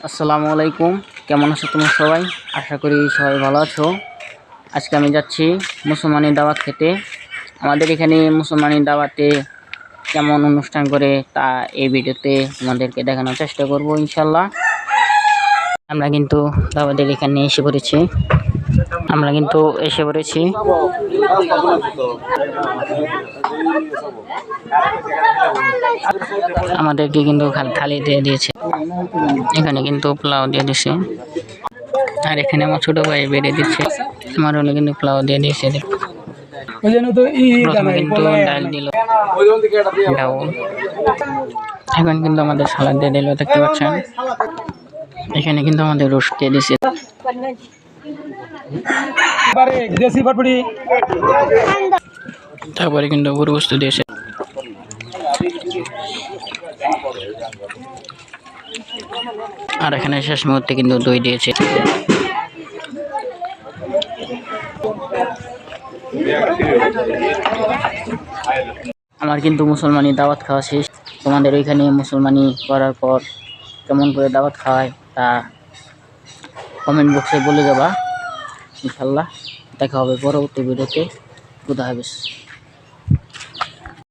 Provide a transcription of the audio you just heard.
আসসালামু আলাইকুম, কেমন আছো তোমরা সবাই? আশা করি সবাই ভালো আছো। আজকে আমি যাচ্ছি মুসলমানি দাওয়াত খেতে। আমাদের এখানে মুসলমানি দাওয়াতে কেমন অনুষ্ঠান করে তা এই ভিডিওতে তোমাদেরকে দেখানোর চেষ্টা করব ইনশাল্লাহ। আমরা কিন্তু দাওয়াতের এখানে এসে পড়েছি। আমাদেরকে কিন্তু থালি দিয়ে দিয়েছে, এখানে কিন্তু পোলাও দিয়ে দিছে, আর এখানে আমার ছোট ভাই বেড়ে দিচ্ছে, আমার হলে কিন্তু পোলাও দিয়ে দিয়েছে। প্রথমে কিন্তু ডাল দিল, এখন কিন্তু আমাদের সালাদ দিয়ে দিল, দেখতে পাচ্ছেন। এখানে কিন্তু আমাদের রোস্ট দিয়ে দিছে, তারপরে কিন্তু গরু গোশত দিয়েছে, আর এখানে শেষ মুহূর্তে কিন্তু দই দিয়েছে। আমার কিন্তু মুসলমানি দাওয়াত খাওয়া শেষ। তোমাদের ওইখানে মুসলমানি করার পর কেমন করে দাওয়াত খাওয়ায় তা কমেন্ট বক্সে বলে যাবা ইনশাল্লাহ। দেখা হবে পরবর্তী ভিডিওতে। খুদা হাফেজ।